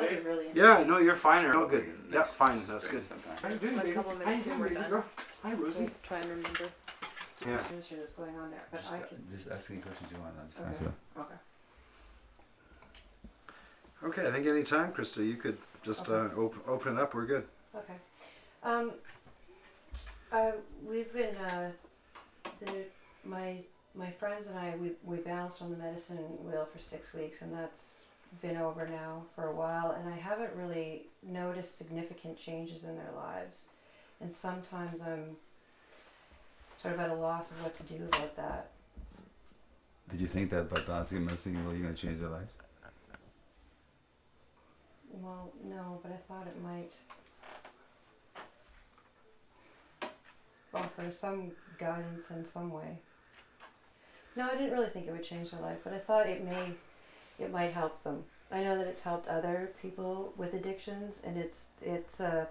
be really interesting. Yeah, no, you're fine. Oh, good. Yeah, fine. That's good. How you doing, baby? A couple minutes and we're done. Hi, Rosie. We'll try and remember Yeah. the issue that's going on there. But I can. Just ask any questions you want. I'll just Okay. answer them. Okay. Okay, I think any time, Krista, you could just open it up. We're good. Okay. We've been my friends and I we balanced on the medicine wheel for 6 weeks, and that's been over now for a while, and I haven't really noticed significant changes in their lives, and sometimes I'm sort of at a loss of what to do about that. Did you think that by balancing and medicine, you're going to change their lives? Well, no, but I thought it might offer some guidance in some way. No, I didn't really think it would change their life, but I thought it might help them. I know that it's helped other people with addictions, and it's a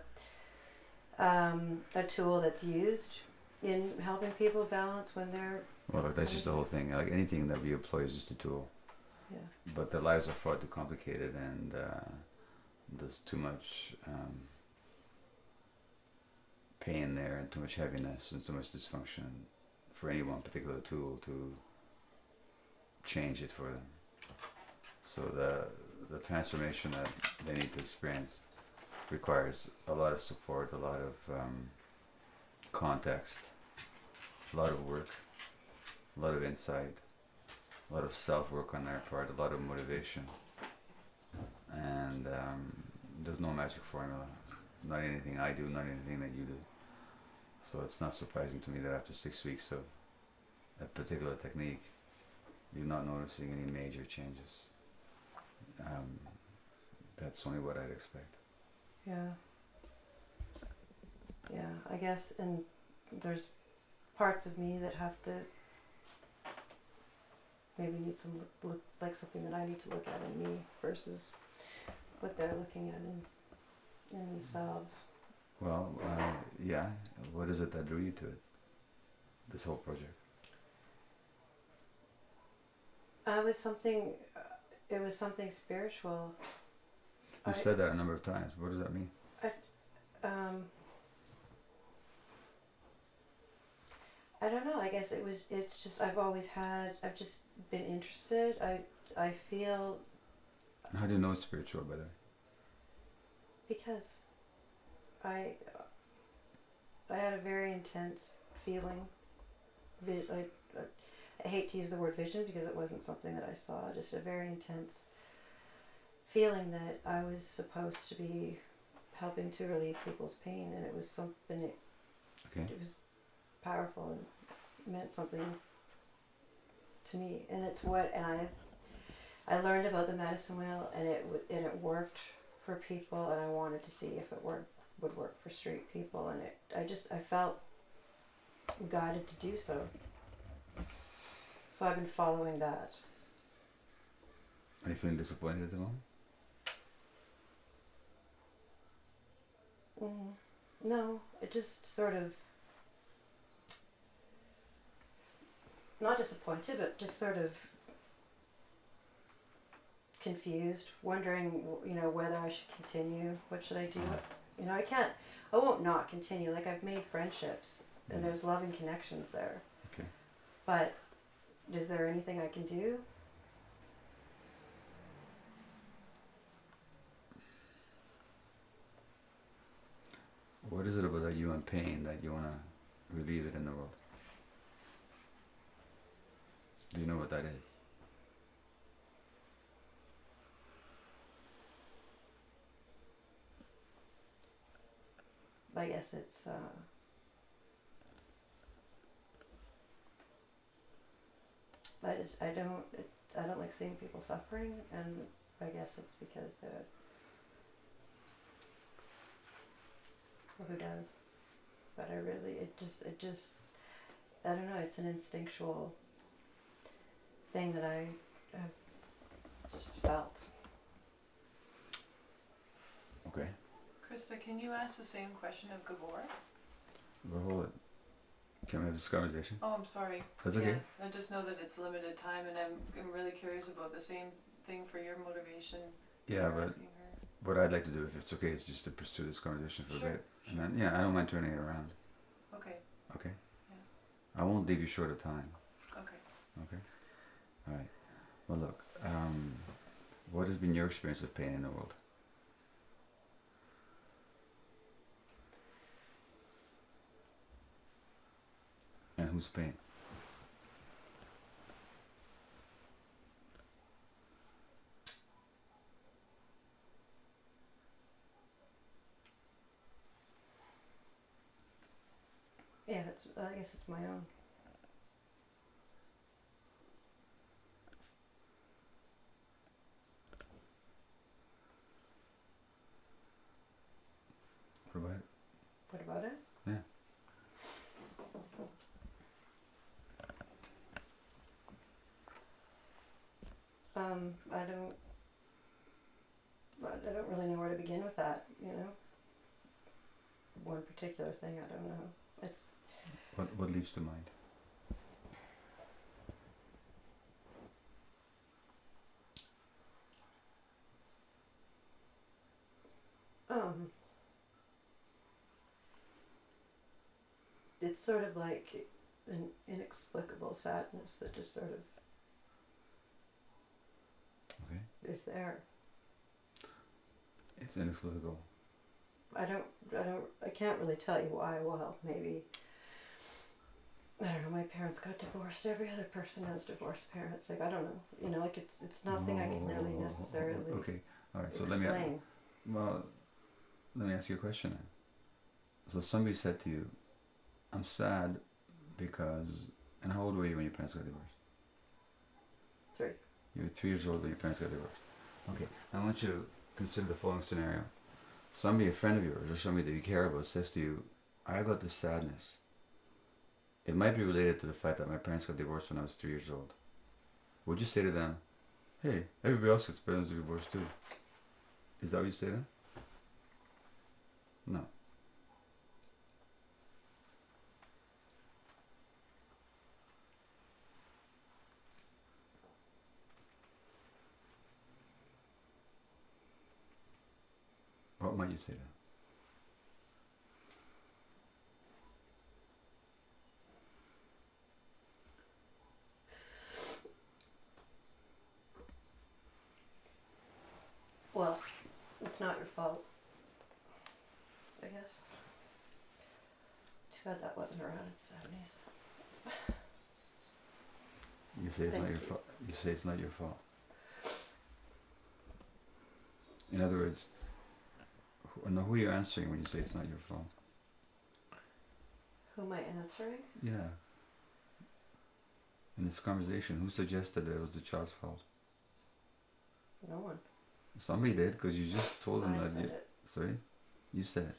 tool that's used in helping people balance when they're. Well, look, that's just the whole thing. Like anything that we employ is just a tool. Yeah. But their lives are far too complicated, and there's too much pain there, and too much heaviness, and too much dysfunction for any one particular tool to change it for them. So the transformation that they need to experience requires a lot of support, a lot of context, a lot of work, a lot of insight, a lot of self-work on their part, a lot of motivation. And there's no magic formula. Not anything I do, not anything that you do. So it's not surprising to me that after 6 weeks of a particular technique, you're not noticing any major changes. That's only what I'd expect. Yeah. Yeah, I guess, and there's parts of me that have to maybe need some look like something that I need to look at in me versus what they're looking at in themselves. Well, yeah. What is it that drew you to it? This whole project. It was something spiritual. You've said that a number of times. What does that mean? I don't know. I guess it's just I've just been interested. I feel. And how do you know it's spiritual, by the way? Because I had a very intense feeling. I hate to use the word vision because it wasn't something that I saw. Just a very intense feeling that I was supposed to be helping to relieve people's pain, and it was something. It was powerful and meant something to me, and it's what. And I learned about the medicine wheel, and it worked for people, and I wanted to see if it would work for street people, and I felt guided to do so. So I've been following that. Are you feeling disappointed at the moment? No, it just sort of, not disappointed, but just sort of confused, wondering, whether I should continue. What should I do? I won't not continue. Like, I've made friendships, and there's loving connections there. Okay. But is there anything I can do? What is it about that you in pain that you want to relieve it in the world? Do you know what that is? I guess it's I don't like seeing people suffering, and I guess it's because they're. Well, who does? But I don't know, it's an instinctual thing that I have just felt. Okay. Krista, can you ask the same question of Gabor? Well, hold it. Can we have this conversation? Oh, I'm sorry. That's okay. I just know that it's limited time, and I'm really curious about the same thing for your motivation. Yeah, but asking her. what I'd like to do, if it's okay, is just to pursue this conversation for Sure, a bit. And then, yeah, I don't mind turning it around. Okay, Okay? Yeah. I won't leave you short of time. okay. Okay? Alright. Well, look, what has been your experience of pain in the world? And whose pain? Yeah, I guess it's my own. What about it? What about it? Yeah. I don't really know where to begin with that, you know? One particular thing, I don't know. It's, What leaps to mind? it's sort of like an inexplicable sadness that just sort of Okay. is there. It's inexplicable. I can't really tell you why. Well, maybe, I don't know, my parents got divorced. Every other person has divorced parents. Like, I don't know. You know, like it's nothing I can really necessarily Okay. Alright, so explain. let me ask you a question then. So somebody said to you, I'm sad because, and how old were you when your parents got divorced? 3. You were 3 years old when your parents got divorced. Okay, I want you to consider the following scenario. Somebody, a friend of yours, or somebody that you care about says to you, I got this sadness. It might be related to the fact that my parents got divorced when I was 3 years old. Would you say to them, hey, everybody else gets parents divorced too? Is that what you say to them? No. What might you say to them? Well, it's not your fault, I guess. Too bad that wasn't around in the 70s. You say it's Thank not your you. fault. You say it's not your fault. In other words, who are you answering when you say it's not your fault? Who am I answering? Yeah. In this conversation, who suggested that it was the child's fault? No one. Somebody did, because you just told them I that. said it. Sorry, you said it.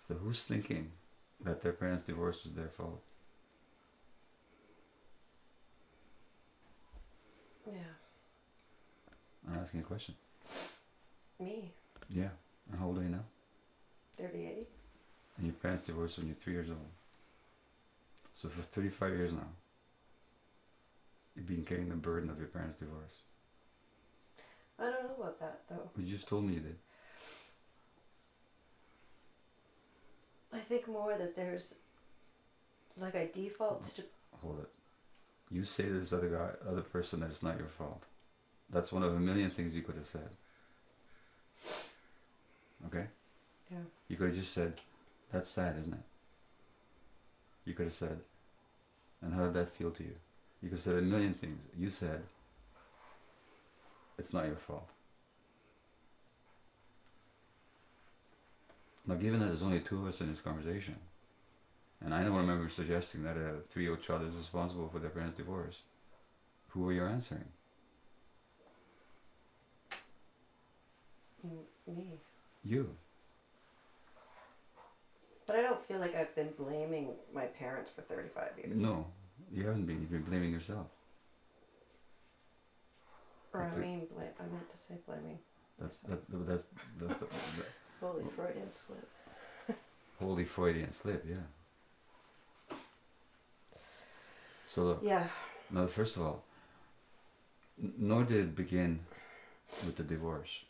So who's thinking that their parents' divorce was their fault? Yeah. I'm asking a question. Me. Yeah. And how old are you now? 38. And your parents divorced when you're 3 years old. So for 35 years now, you've been carrying the burden of your parents' divorce. I don't know about that, though. You just told me you did. I think more that there's, like, I default to... Hold it. You say to this other person that it's not your fault. That's one of a million things you could have said. Okay? Yeah. You could have just said, that's sad, isn't it? You could have said, and how did that feel to you? You could have said a million things. You said, it's not your fault. Now, given that there's only 2 of us in this conversation, and I don't remember suggesting that a 3-year-old child is responsible for their parents' divorce, who are you answering? Me. You. But I don't feel like I've been blaming my parents for 35 years. No, you haven't been. You've been blaming yourself. Or That's I it. mean, I meant to say blaming. That's myself. that's the Holy Freudian slip. holy Freudian slip, yeah. So look, Yeah. now first of all, nor did it begin with the divorce.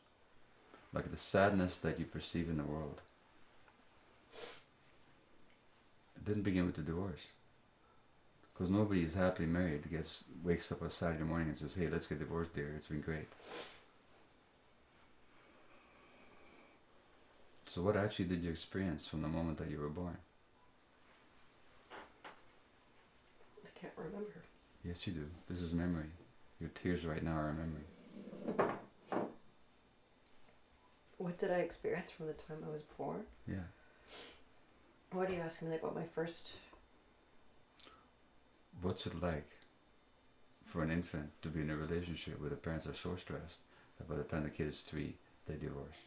Like the sadness that you perceive in the world, it didn't begin with the divorce. Because nobody is happily married wakes up on Saturday morning and says, hey, let's get divorced, dear, it's been great. So what actually did you experience from the moment that you were born? I can't remember. Yes, you do. This is memory. Your tears right now are a memory. What did I experience from the time I was born? Yeah. What are you asking me, like, what my first... What's it like for an infant to be in a relationship where the parents are so stressed that by the time the kid is 3, they divorce?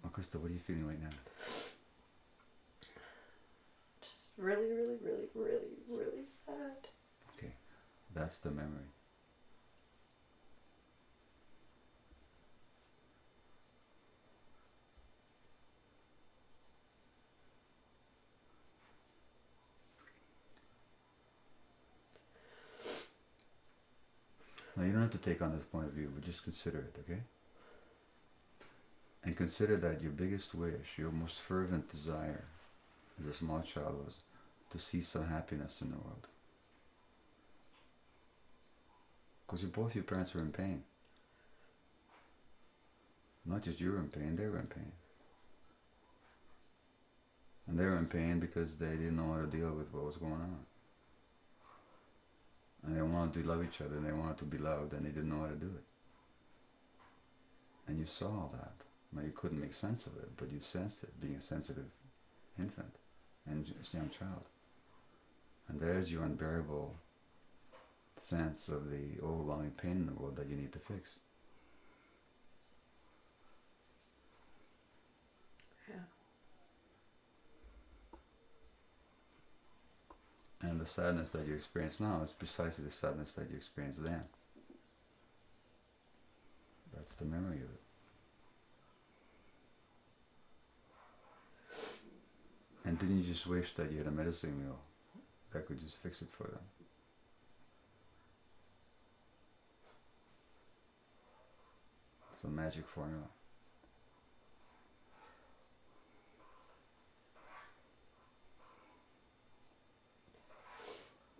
Oh, Krista, what are you feeling right now? Just really, really, really, really, really sad. Okay, that's the memory. Now you don't have to take on this point of view, but just consider it, okay? And consider that your biggest wish, your most fervent desire as a small child was to see some happiness in the world. Because both your parents were in pain. Not just you were in pain, they were in pain. And they were in pain because they didn't know how to deal with what was going on. And they wanted to love each other, and they wanted to be loved, and they didn't know how to do it. And you saw all that. Now you couldn't make sense of it, but you sensed it, being a sensitive infant and young child. And there's your unbearable sense of the overwhelming pain in the world that you need to fix. Yeah. And the sadness that you experience now is precisely the sadness that you experienced then. That's the memory of it. And didn't you just wish that you had a medicine wheel that could just fix it for them? It's a magic formula.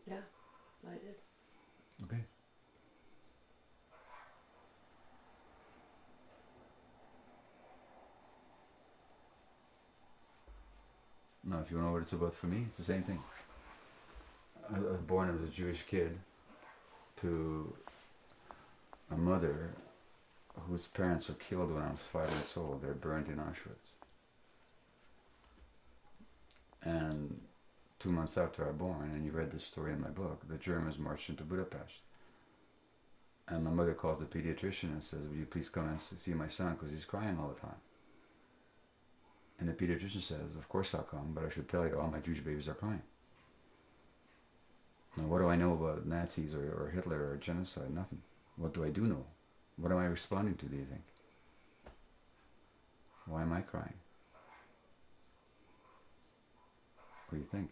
Yeah, I did. Okay. Now, if you want to know what it's about for me, it's the same thing. I was born as a Jewish kid to a mother whose parents were killed when I was 5 months old. They're burned in Auschwitz. And 2 months after I was born, and you read this story in my book, the Germans marched into Budapest. And my mother calls the pediatrician and says, will you please come and see my son because he's crying all the time. And the pediatrician says, of course I'll come, but I should tell you all my Jewish babies are crying. Now what do I know about Nazis or Hitler or genocide? Nothing. What do I do know? What am I responding to, do you think? Why am I crying? What do you think?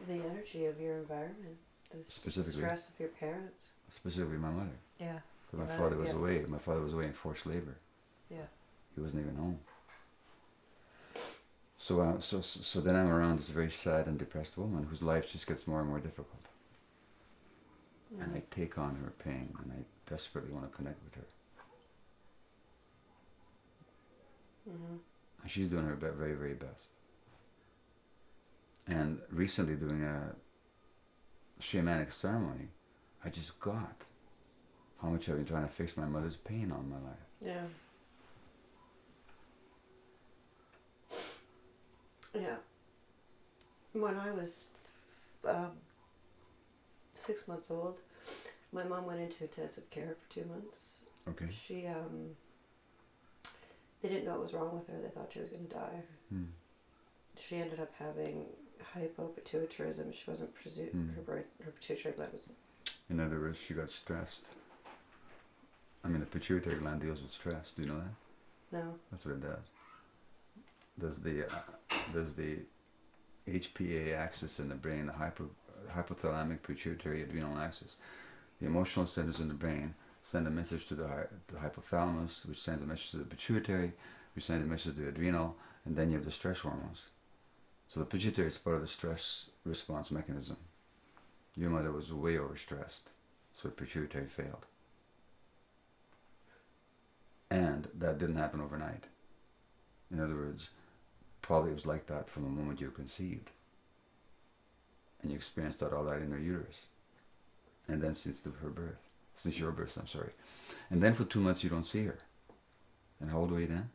The energy of your environment, the stress of your parents. Specifically my mother. Yeah. Because my father was away. My father was away in forced labor. Yeah. He wasn't even home. So then I'm around this very sad and depressed woman whose life just gets more and more difficult. Mm. And I take on her pain, and I desperately want to connect with her. Mm-hmm. And she's doing her very, very best. And recently doing a shamanic ceremony, I just got how much I've been trying to fix my mother's pain all my life. Yeah. Yeah. When I was 6 months old, my mom went into intensive care for 2 months. Okay. She, they didn't know what was wrong with her. They thought she was going to die. Hmm. She ended up having hypopituitarism. She wasn't her pituitary gland was... In other words, she got stressed. I mean, the pituitary gland deals with stress. Do you know that? No. That's what it does. there's the HPA axis in the brain, the hypothalamic pituitary adrenal axis. The emotional centers in the brain send a message to the hypothalamus, which sends a message to the pituitary, which sends a message to the adrenal, and then you have the stress hormones. So the pituitary is part of the stress response mechanism. Your mother was way overstressed, so the pituitary failed. And that didn't happen overnight. In other words, probably it was like that from the moment you were conceived. And you experienced all that in her uterus. And then since your birth, I'm sorry. And then for 2 months you don't see her. And how old were you then?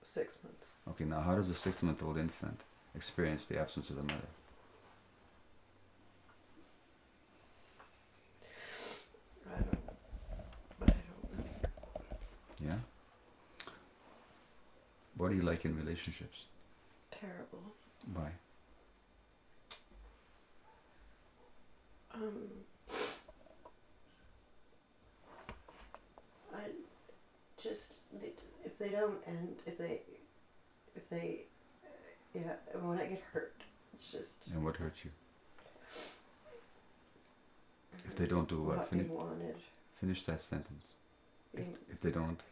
6 months. Okay, now how does a 6-month-old infant experience the absence of the mother? I don't know. Yeah? What do you like in relationships? Terrible. Why? I just, if they don't end, if they, yeah, when I get hurt, it's just. And what hurts you? If they don't do what? Not being wanted. Finish that sentence. Being, If they don't.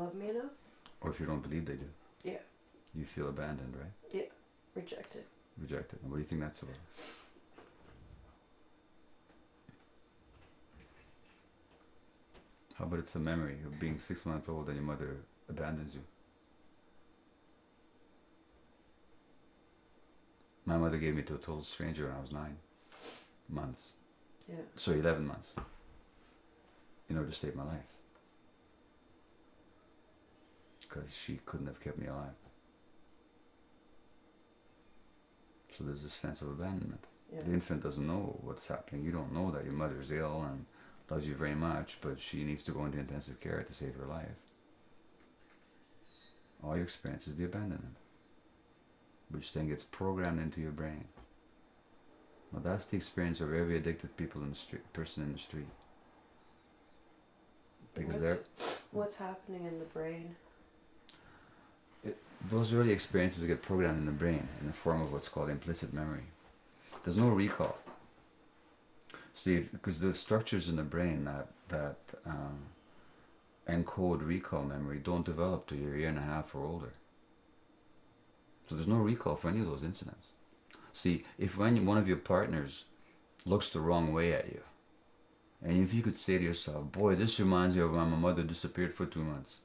love me enough. Or if you don't believe they do. Yeah. You feel abandoned, right? Yeah. Rejected. Rejected. And what do you think that's about? How about it's a memory of being 6 months old and your mother abandons you? My mother gave me to a total stranger when I was 9 months. Yeah. So 11 months. In order to save my life. Because she couldn't have kept me alive. So there's a sense of abandonment. Yeah. The infant doesn't know what's happening. You don't know that your mother's ill and loves you very much, but she needs to go into intensive care to save her life. All you experience is the abandonment, which then gets programmed into your brain. Well, that's the experience of every addicted person in the street. Because what's happening in the brain? Those early experiences get programmed in the brain in the form of what's called implicit memory. There's no recall. Steve, because the structures in the brain that encode recall memory don't develop till you're a year and a half or older. So there's no recall for any of those incidents. See, if when one of your partners looks the wrong way at you, and if you could say to yourself, boy, this reminds me of when my mother disappeared for 2 months.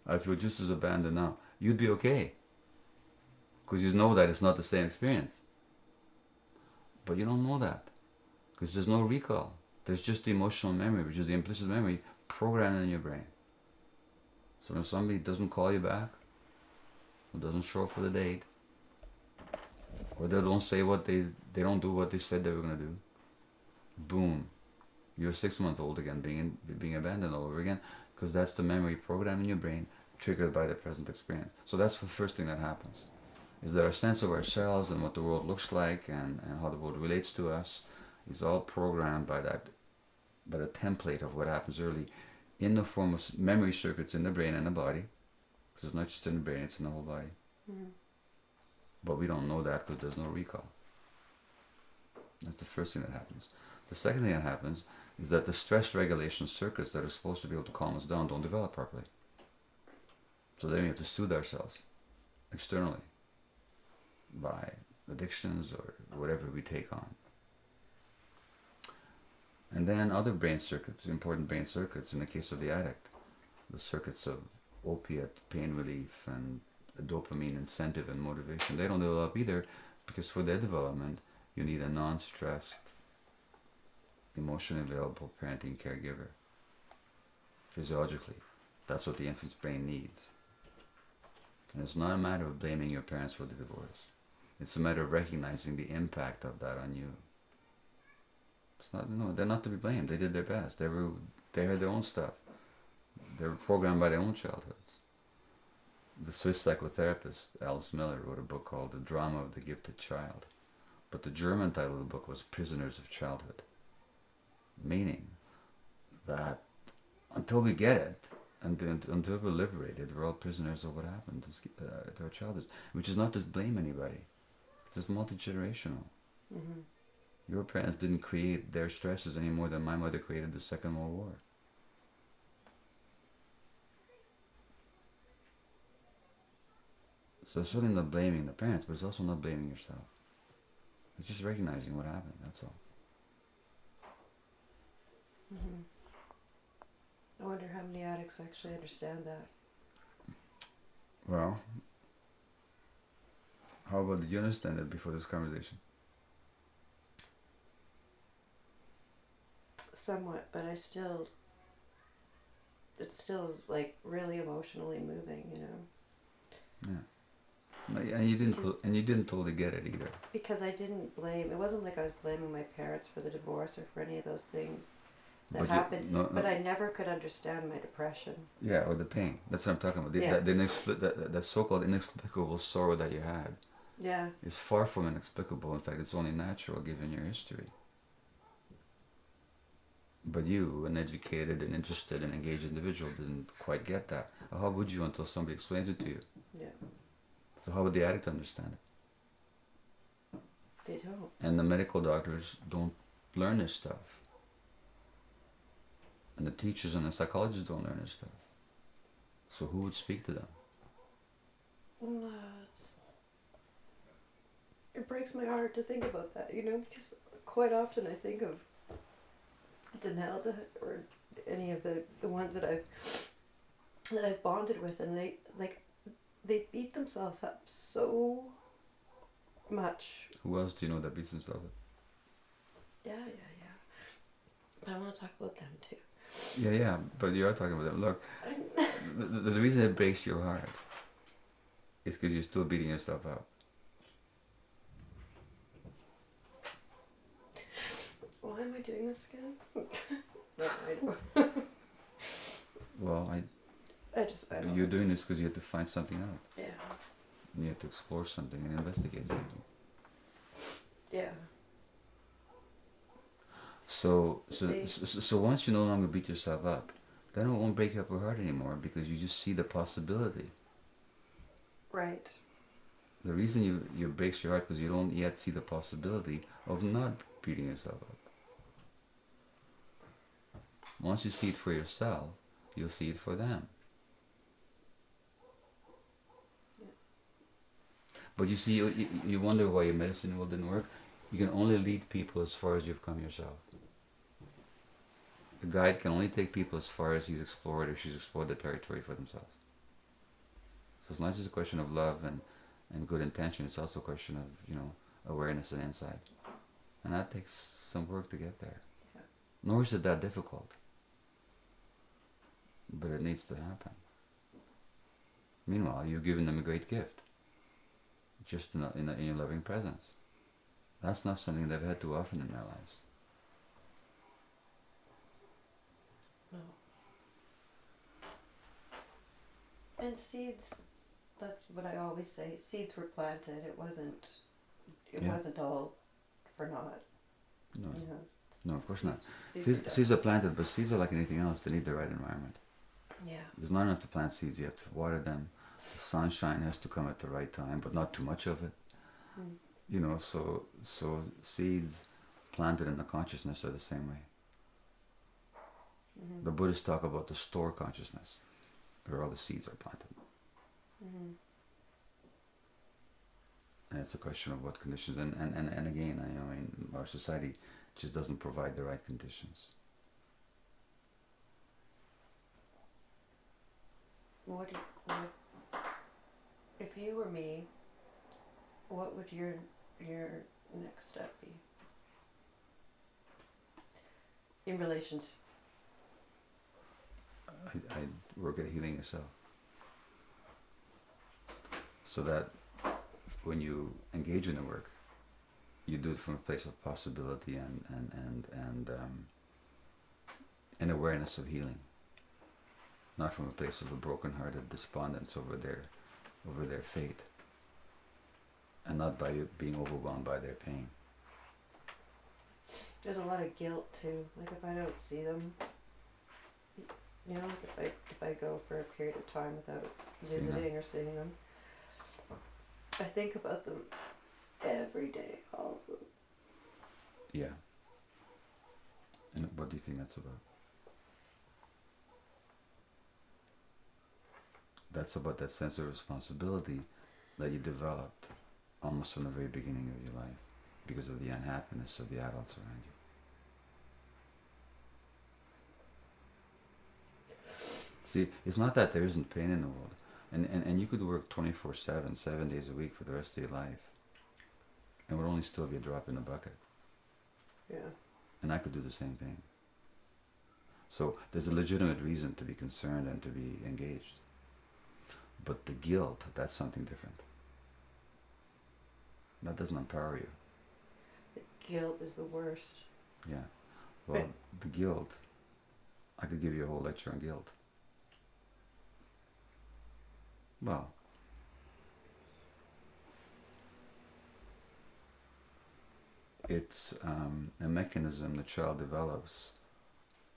I feel just as abandoned now. You'd be okay. Because you know that it's not the same experience. But you don't know that. Because there's no recall. There's just the emotional memory, which is the implicit memory programmed in your brain. So when somebody doesn't call you back, or doesn't show up for the date, or they don't say what they don't do what they said they were going to do, boom, you're 6 months old again, being abandoned all over again, because that's the memory programmed in your brain, triggered by the present experience. So that's the first thing that happens, is that our sense of ourselves and what the world looks like and how the world relates to us is all programmed by the template of what happens early in the form of memory circuits in the brain and the body, because it's not just in the brain, it's in the whole body. Mm-hmm. But we don't know that because there's no recall. That's the first thing that happens. The second thing that happens is that the stress regulation circuits that are supposed to be able to calm us down don't develop properly. So then we have to soothe ourselves externally by addictions or whatever we take on. And then other brain circuits, important brain circuits in the case of the addict, the circuits of opiate, pain relief, and dopamine incentive and motivation, they don't develop either, because for their development you need a non-stressed, emotionally available parenting caregiver. Physiologically, that's what the infant's brain needs. And it's not a matter of blaming your parents for the divorce. It's a matter of recognizing the impact of that on you. It's not, no, they're not to be blamed. They did their best. They had their own stuff. They were programmed by their own childhoods. The Swiss psychotherapist Alice Miller wrote a book called The Drama of the Gifted Child. But the German title of the book was Prisoners of Childhood. Meaning, that until we get it, and until we're liberated, we're all prisoners of what happened to our childhood, which is not to blame anybody. It's multi-generational. Mm-hmm. Your parents didn't create their stresses any more than my mother created the Second World War. So it's certainly not blaming the parents, but it's also not blaming yourself. It's just recognizing what happened, that's all. Mm-hmm. I wonder how many addicts actually understand that. Well, how about, did you understand it before this conversation? Somewhat, but it still is like really emotionally moving, you know. Yeah. No, and you didn't Because- and you didn't totally get it either. Because I didn't blame, it wasn't like I was blaming my parents for the divorce or for any of those things that But happened, no, but I never could understand my depression. yeah, or the pain. That's what I'm talking about. Yeah. The so-called inexplicable sorrow that you had Yeah. is far from inexplicable. In fact, it's only natural given your history. But you, an educated and interested and engaged individual, didn't quite get that. How would you until somebody explains it to you? Yeah. So how would the addict understand it? They don't. And the medical doctors don't learn this stuff. And the teachers and the psychologists don't learn this stuff. So who would speak to them? Well, it breaks my heart to think about that, you know, because quite often I think of Danelda or any of the ones that I've bonded with, and they beat themselves up so much. Who else do you know that beats themselves up? Yeah. But I want to talk about them too. Yeah, but you are talking about them. Look, the reason it breaks your heart is because you're still beating yourself up. Why am I doing this again? No, I know. Well, I don't you're know. doing this because you have to find something out. Yeah. You have to explore something and investigate something. Yeah. So once you no longer beat yourself up, then it won't break up your heart anymore because you just see the possibility. Right. The reason you breaks your heart because you don't yet see the possibility of not beating yourself up. Once you see it for yourself, you'll see it for them. Yeah. But you see, you wonder why your medicine will didn't work. You can only lead people as far as you've come yourself. A guide can only take people as far as he's explored or she's explored the territory for themselves. So it's not just a question of love and good intention, it's also a question of, you know, awareness and insight. And that takes some work to get there. Yeah. Nor is it that difficult. But it needs to happen. Meanwhile, you've given them a great gift. Just in your loving presence. That's not something they've had too often in their lives. No. And seeds, that's what I always say. Seeds were planted. It wasn't all for naught. No, You know. no, of course not. Seeds Seeds are planted, but seeds are like anything else. They need the right environment. Yeah. There's not enough to plant seeds. You have to water them. The sunshine has to come at the right time, but not too much of it. Mm. You know, so seeds planted in the consciousness are the same way. Mm-hmm. The Buddhists talk about the store consciousness, where all the seeds are planted. Mm-hmm. And it's a question of what conditions, and again, I mean, our society just doesn't provide the right conditions. What if you were me? What would your next step be in relation to? I'd work at healing yourself, so that when you engage in the work, you do it from a place of possibility and awareness of healing, not from a place of a broken-hearted despondence over their fate, and not by being overwhelmed by their pain. There's a lot of guilt too. Like if I don't see them, You know, like if I go for a period of time without visiting or seeing them, I think about them every day, all of them. Yeah. And what do you think that's about? That's about that sense of responsibility that you developed almost from the very beginning of your life because of the unhappiness of the adults around you. See, it's not that there isn't pain in the world. And you could work 24/7, 7 days a week for the rest of your life. And it would only still be a drop in the bucket. Yeah. And I could do the same thing. So there's a legitimate reason to be concerned and to be engaged. But the guilt, that's something different. That doesn't empower you. The guilt is the worst. Yeah. Well, the guilt, I could give you a whole lecture on guilt. Well, it's a mechanism the child develops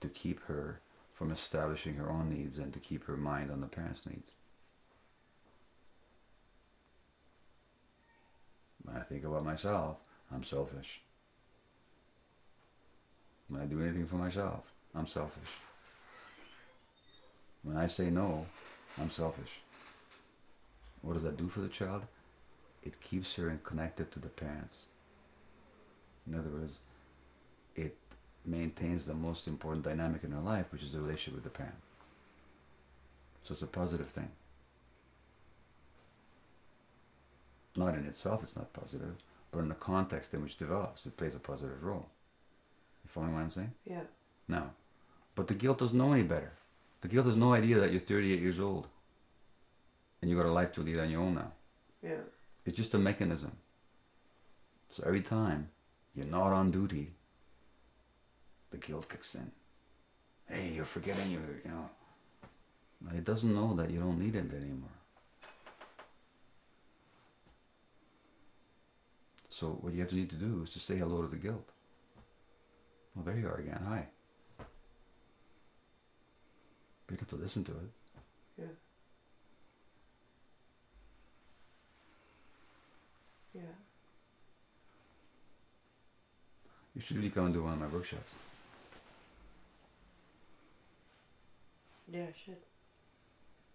to keep her from establishing her own needs and to keep her mind on the parents' needs. When I think about myself, I'm selfish. When I do anything for myself, I'm selfish. When I say no, I'm selfish. What does that do for the child? It keeps her connected to the parents. In other words, it maintains the most important dynamic in her life, which is the relationship with the parent. So it's a positive thing. Not in itself, it's not positive, but in the context in which it develops, it plays a positive role. You following what I'm saying? Yeah. No. But the guilt doesn't know any better. The guilt has no idea that you're 38 years old and you got a life to lead on your own now. Yeah. It's just a mechanism. So every time you're not on duty, the guilt kicks in. Hey, you're forgetting you know. It doesn't know that you don't need it anymore. So what you have to need to do is to say hello to the guilt. Well, there you are again. Hi. But you don't have to listen to it. Yeah. Yeah. You should really come and do one of my workshops. Yeah, I should.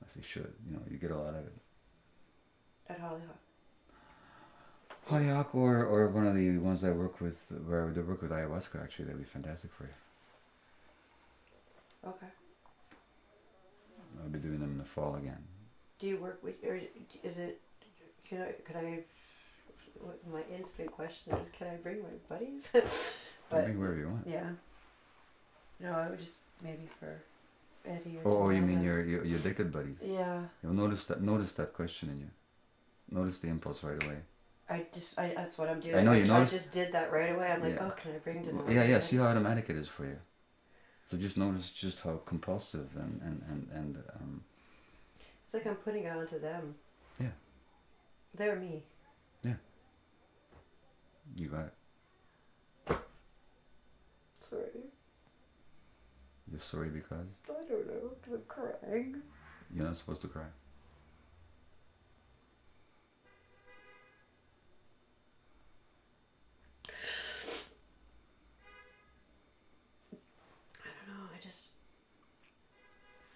I say should. You know, you get a lot of it. At Hollyhock. Hayak or one of the ones I work with, where they work with ayahuasca, actually, that'd be fantastic for you. Okay. I'll be doing them in the fall again. Do you work with, or is it, could I, what my instant question is, can I bring my buddies? But, bring wherever you want. Yeah. No, I would just, maybe for Eddie or Oh, you Tamara. mean your addicted buddies? Yeah. You'll notice that question in you. Notice the impulse right away. That's what I'm doing. I know you noticed. I just did that right away. I'm like, Yeah. oh, can I bring Denali? Yeah. See how automatic it is for you. So just notice just how compulsive and It's like I'm putting it onto them. Yeah. They're me. Yeah. You got it. Sorry. You're sorry because I don't know, because I'm crying. you're not supposed to cry.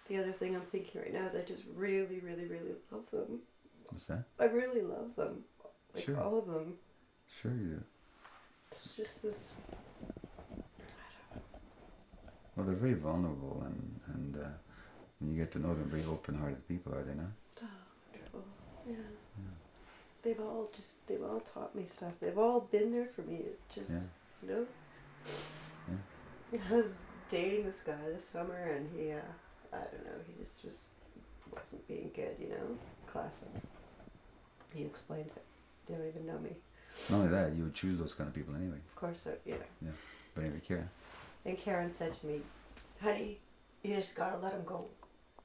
The other thing I'm thinking right now is I just really, really, really love them. What's that? I really love them. Like, Sure. all of them. Sure you do. It's just this... Well, they're very vulnerable and when you get to know them, very open-hearted people, are they not? Oh, wonderful. Yeah. They've all taught me stuff. They've all been there for me. It just, you know? Yeah. I was dating this guy this summer and he, I don't know, he just wasn't being good, you know? Classic. He explained it. They don't even know me. Not only that, you would choose those kind of people anyway. Of course, yeah. Yeah. But anyway, Karen. And Karen said to me, honey, you just gotta let him go.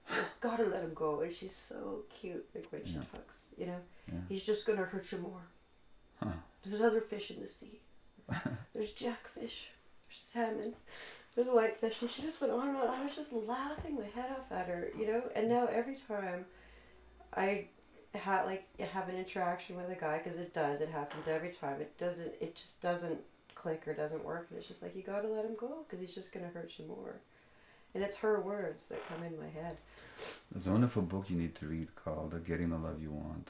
You just gotta let him go. And she's so cute, like when she talks, you know? Yeah. He's just gonna hurt you more. Huh. There's other fish in the sea. There's jackfish. There's salmon. there's a whitefish, and she just went on and on. I was just laughing my head off at her, you know. And now every time I have an interaction with a guy, because it happens every time. It just doesn't click or doesn't work, and it's just like, you gotta let him go, because he's just gonna hurt you more. And it's her words that come in my head. There's a wonderful book you need to read called Getting the Love You Want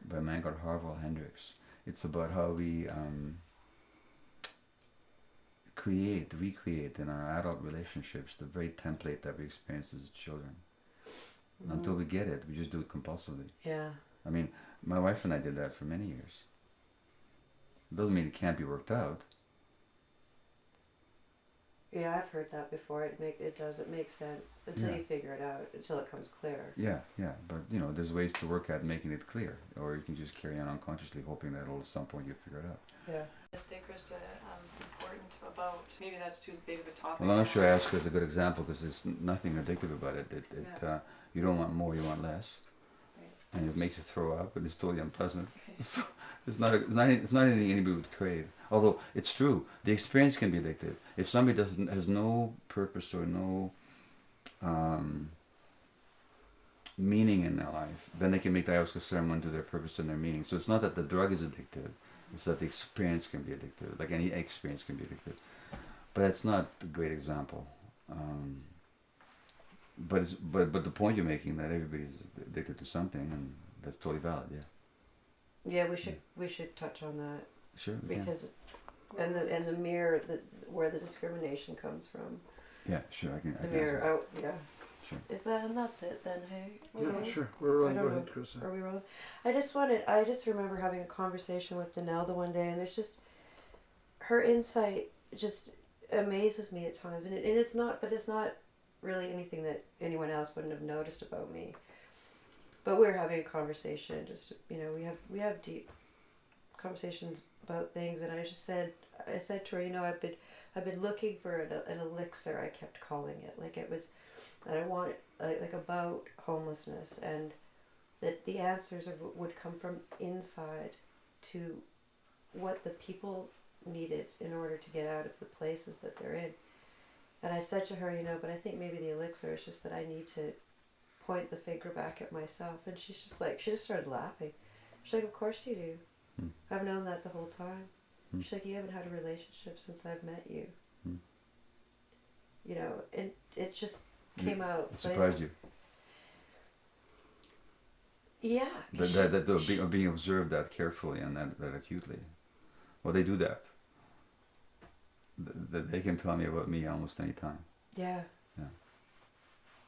by a man called Harville Hendricks. It's about how we recreate in our adult relationships the very template that we experienced as children. Mm. Until we get it, we just do it compulsively. Yeah. I mean, my wife and I did that for many years. It doesn't mean it can't be worked out. Yeah, I've heard that before. It makes sense until you figure it out, until it comes clear. Yeah, but there's ways to work at making it clear, or you can just carry on unconsciously, hoping that at some point you figure it out. Yeah. I say, Krista, important about, maybe that's too big of a topic. Well, I'm not sure I asked as a good example, because there's nothing addictive about it. You don't want more, you want less, right. And it makes you throw up, and it's totally unpleasant. So it's not anything anybody would crave. Although it's true, the experience can be addictive. If somebody has no purpose or no meaning in their life, then they can make the ayahuasca ceremony to their purpose and their meaning. So it's not that the drug is addictive; it's that the experience can be addictive. Like any experience can be addictive, but it's not a great example. But the point you're making, that everybody's addicted to something, and that's totally valid. Yeah. Yeah, we should touch on that. Sure. Because and the mirror where the discrimination comes from. Yeah, sure. I can mirror out. Yeah. Sure. Is that, and that's it then? Hey. Yeah, sure. We're rolling. Go ahead, Krista. Are we rolling? I just remember having a conversation with Danelda one day, and there's just her insight just amazes me at times, and it's not really anything that anyone else wouldn't have noticed about me. But we're having a conversation. Just we have deep conversations about things, and I said to her, I've been looking for an elixir. I kept calling it, like it was, and I want like about homelessness, and that the answers would come from inside to what the people needed in order to get out of the places that they're in. And I said to her, but I think maybe the elixir is just that I need to point the finger back at myself. And she just started laughing. She's like, of course you do. I've known that the whole time. She's like, you haven't had a relationship since I've met you. And it just came out. It surprised you? Yeah. That they're being observed that carefully and that acutely. Well, they do that. They can tell me about me almost any time. Yeah. Yeah.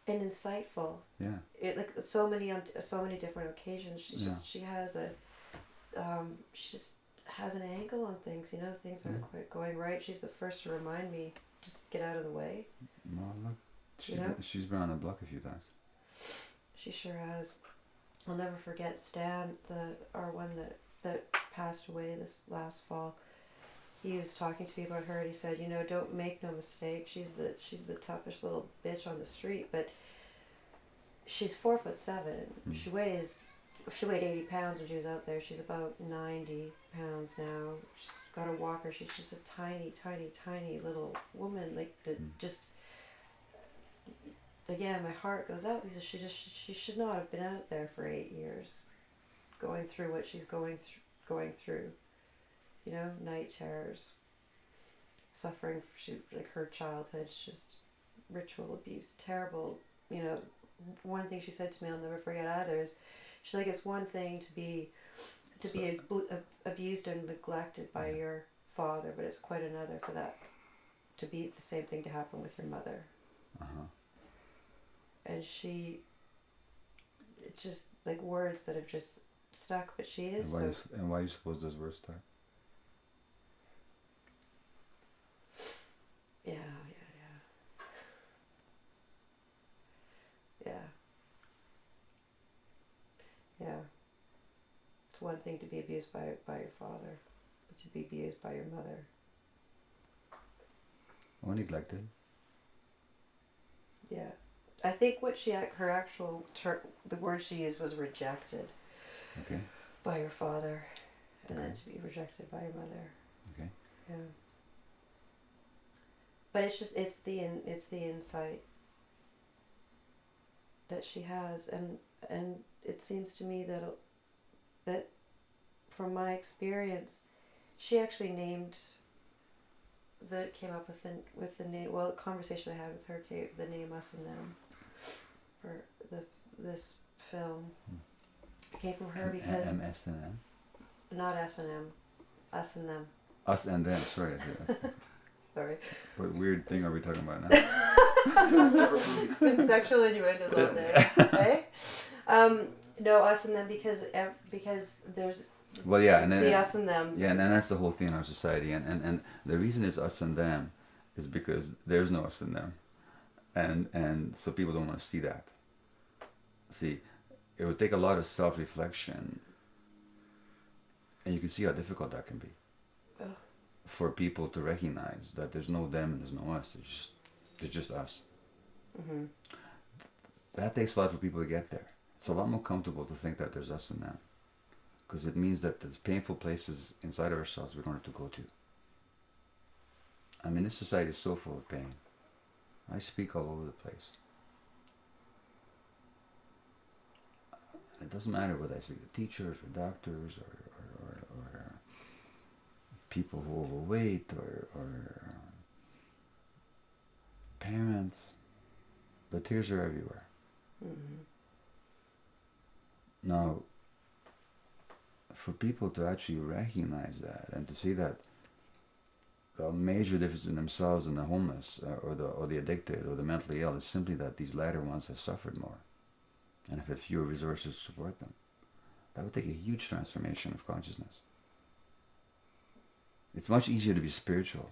And insightful. Yeah. It like so many different occasions. She just has an angle on things. Things aren't quite going right. She's the first to remind me, just get out of the way. Well, look, she's been on the block a few times. She sure has. I'll never forget Stan, our one that passed away this last fall. He was talking to me about her, and he said, don't make no mistake. She's the toughest little bitch on the street, but she's 4'7". She weighed 80 pounds when she was out there. She's about 90 pounds now. She's got a walker. She's just a tiny, tiny, tiny little woman. Like just. Again, my heart goes out because she should not have been out there for 8 years, going through what she's going through. Night terrors, suffering. Her childhood, just ritual abuse, terrible. One thing she said to me, I'll never forget either, is she's like, it's one thing to be abused and neglected by your father, but it's quite another for that to be the same thing to happen with your mother. And it's just like words that have just stuck, but she is. And why do you suppose those words stuck? Yeah. It's one thing to be abused by your father, but to be abused by your mother. Or neglected. Yeah. I think her actual the word she used was rejected. Okay. By your father, and then to be rejected by your mother. Okay. Yeah. But it's just it's the insight that she has, and it seems to me that from my experience, she actually came up with the name. Well, the conversation I had with her came the name Us and Them for this film came from her because M-S-N-M? not S&M, Us and Them. Us and them, sorry. Sorry. What weird thing are we talking about now? It's been sexual innuendos all day. Hey? No, Us and Them because there's Well, yeah, it's and then the us and them. Yeah, and that's the whole thing in our society, and the reason is us and them is because there's no us and them, and so people don't want to see that. See, it would take a lot of self-reflection, and you can see how difficult that can be. Ugh. For people to recognize that there's no them and there's no us. There's just us. Mm-hmm. That takes a lot for people to get there. It's a lot more comfortable to think that there's us and them, because it means that there's painful places inside of ourselves we don't have to go to. I mean, this society is so full of pain. I speak all over the place. It doesn't matter whether I speak to teachers or doctors or people who are overweight or parents. The tears are everywhere. Mm-hmm. Now, for people to actually recognize that and to see that the major difference in themselves and the homeless or the addicted or the mentally ill is simply that these latter ones have suffered more and have had fewer resources to support them. That would take a huge transformation of consciousness. It's much easier to be spiritual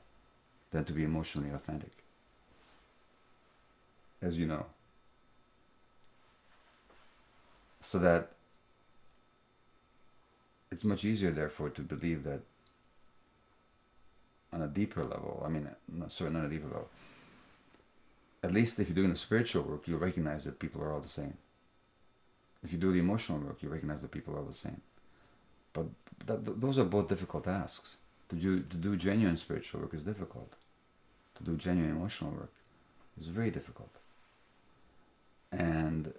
than to be emotionally authentic, as you know. So that it's much easier, therefore, to believe that on a deeper level, not on a deeper level, at least if you're doing the spiritual work, you recognize that people are all the same. If you do the emotional work, you recognize that people are all the same. But those are both difficult tasks. To do genuine spiritual work is difficult. To do genuine emotional work is very difficult. And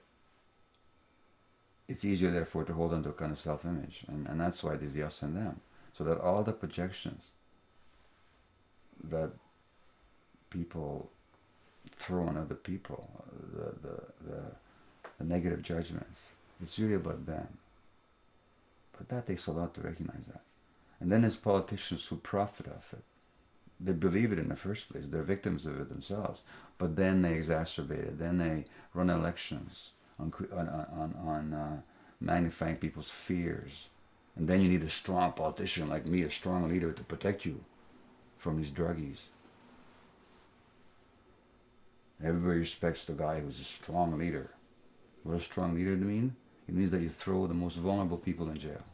it's easier, therefore, to hold on to a kind of self-image. And that's why there's the us and them. So that all the projections that people throw on other people, the negative judgments, it's really about them. But that takes a lot to recognize that. And then there's politicians who profit off it. They believe it in the first place. They're victims of it themselves. But then they exacerbate it. Then they run elections on magnifying people's fears. And then you need a strong politician like me, a strong leader, to protect you from these druggies. Everybody respects the guy who's a strong leader. What does a strong leader mean? It means that you throw the most vulnerable people in jail.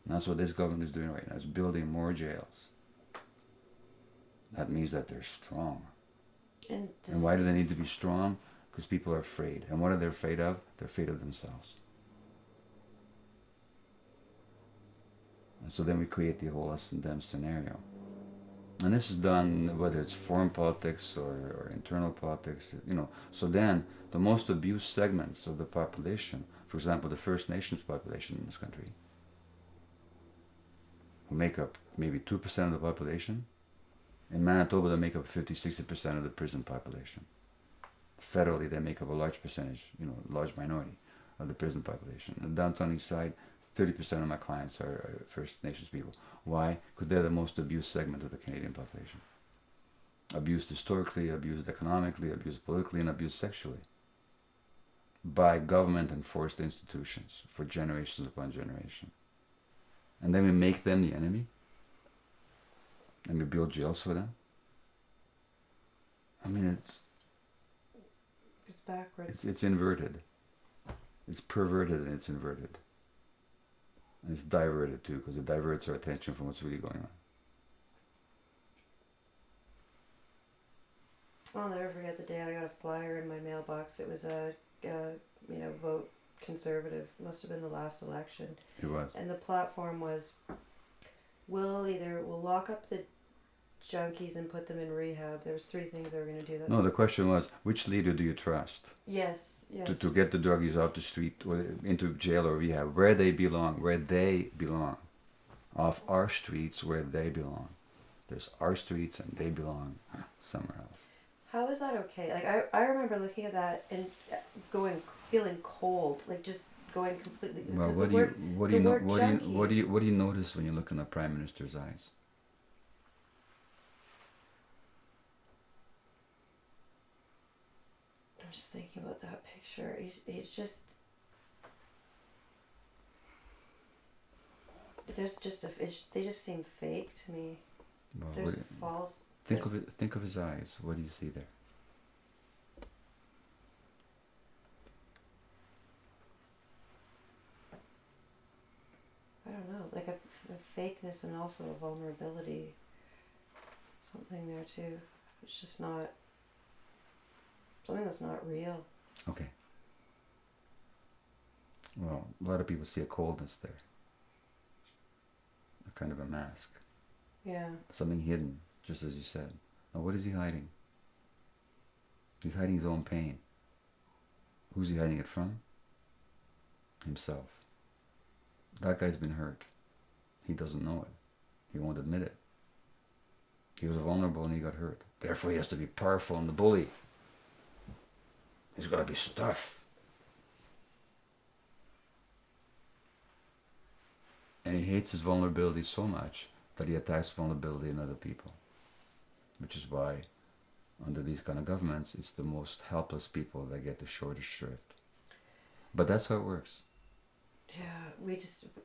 And that's what this government is doing right now. It's building more jails. That means that they're strong. And why do they need to be strong? Because people are afraid. And what are they afraid of? They're afraid of themselves. And so then we create the whole us and them scenario. And this is done whether it's foreign politics or internal politics, So then the most abused segments of the population, for example, the First Nations population in this country, who make up maybe 2% of the population. In Manitoba, they make up 50-60% of the prison population. Federally, they make up a large percentage, large minority of the prison population. In the downtown east side, 30% of my clients are First Nations people. Why? Because they're the most abused segment of the Canadian population. Abused historically, abused economically, abused politically, and abused sexually. By government-enforced institutions for generations upon generation. And then we make them the enemy. And we build jails for them. It's backwards. It's inverted. It's perverted and it's inverted. And it's diverted too, because it diverts our attention from what's really going on. I'll never forget the day I got a flyer in my mailbox. It was a vote Conservative. Must have been the last election. It was. And the platform was, we'll lock up the junkies and put them in rehab. There was 3 things they were going to do. That's No, the question was, which leader do you trust Yes, yes. to get the druggies off the street or into jail or rehab, where they belong, off our streets where they belong. There's our streets and they belong somewhere else. How is that okay? Like I remember looking at that and feeling cold, like just going completely. Well, because what do you notice when you look in the Prime Minister's eyes? I'm just thinking about that picture. He's just. There's just they just seem fake to me. Well, There's false. think of his eyes. What do you see there? I don't know, like a fakeness and also a vulnerability. Something there too. It's just not. Something that's not real. Okay. Well, a lot of people see a coldness there. A kind of a mask. Yeah. Something hidden, just as you said. Now, what is he hiding? He's hiding his own pain. Who's he hiding it from? Himself. That guy's been hurt. He doesn't know it. He won't admit it. He was vulnerable and he got hurt. Therefore, he has to be powerful and the bully. He's got to be tough. And he hates his vulnerability so much that he attacks vulnerability in other people. Which is why, under these kind of governments, it's the most helpless people that get the shortest shrift. But that's how it works. Yeah,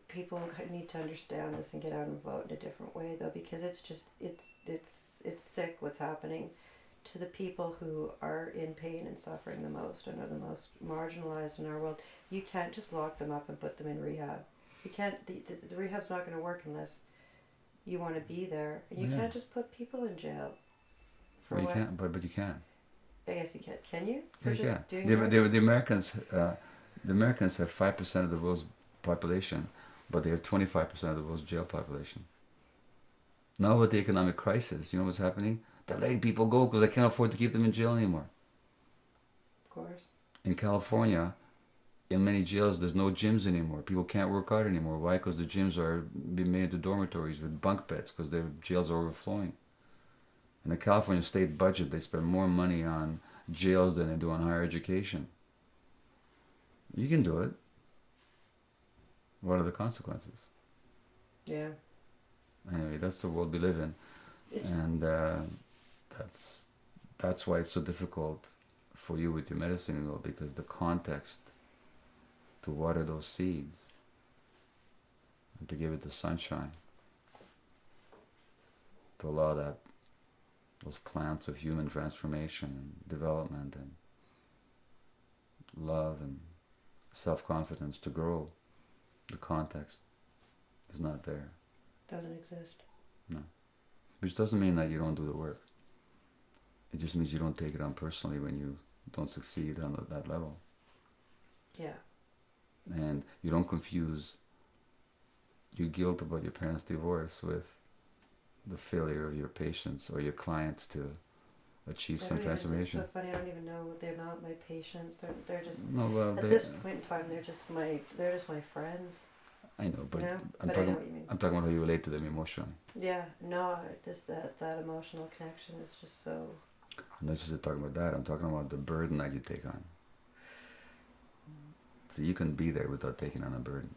people need to understand this and get out and vote in a different way, though, because it's sick what's happening to the people who are in pain and suffering the most and are the most marginalized in our world. You can't just lock them up and put them in rehab. You can't. The rehab's not going to work unless you want to be there, and you can't just put people in jail. Well, you can't, but you can. I guess you can. Can you? Yeah, you can. The Americans have 5% of the world's population, but they have 25% of the world's jail population. Now with the economic crisis, you know what's happening? They're letting people go because they can't afford to keep them in jail anymore. Of course. In California, in many jails, there's no gyms anymore. People can't work out anymore. Why? Because the gyms are being made into dormitories with bunk beds because their jails are overflowing. In the California state budget, they spend more money on jails than they do on higher education. You can do it. What are the consequences? Yeah. Anyway, that's the world we live in, and that's why it's so difficult for you with your medicine wheel, because the context to water those seeds and to give it the sunshine, to allow those plants of human transformation and development and love and self-confidence to grow. The context is not there. Doesn't exist. No. Which doesn't mean that you don't do the work. It just means you don't take it on personally when you don't succeed on that level. Yeah. And you don't confuse your guilt about your parents' divorce with the failure of your patients or your clients to achieve some transformation. It's so funny. I don't even know they're not my patients. They're just at this point in time. They're just my friends. I know, but I know what you mean. I'm talking about how you relate to them emotionally. Yeah, no, just that emotional connection is just so. I'm not just talking about that. I'm talking about the burden that you take on. So you can be there without taking on a burden.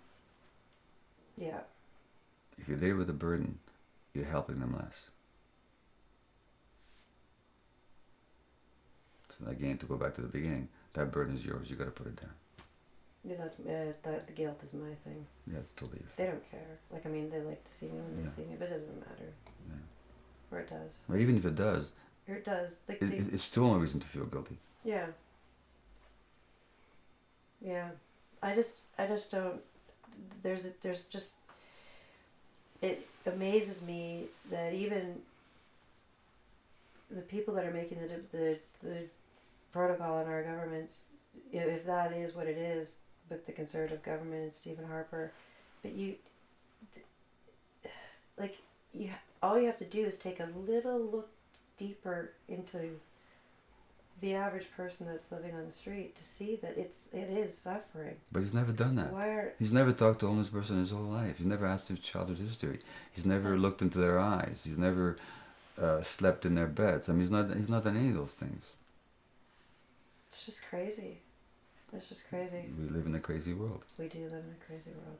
Yeah. If you're there with a burden, you're helping them less. So again, to go back to the beginning, that burden is yours. You got to put it down. Yeah, the guilt is my thing. Yeah, it's totally yours. They don't care. Like, I mean, they like to see me when they see me, but it doesn't matter. Yeah. Or it does. Well, even if it does, Or it does. Like, it's still no reason to feel guilty. Yeah. Yeah. I just don't. There's just. It amazes me that even the people that are making the protocol in our governments, if that is what it is, with the Conservative government and Stephen Harper, but like all you have to do is take a little look deeper into the average person that's living on the street to see that it is suffering. But he's never done that. He's never talked to a homeless person his whole life. He's never asked their childhood history. He's never looked into their eyes. He's never slept in their beds. I mean, he's not done any of those things. It's just crazy. It's just crazy. We live in a crazy world. We do live in a crazy world.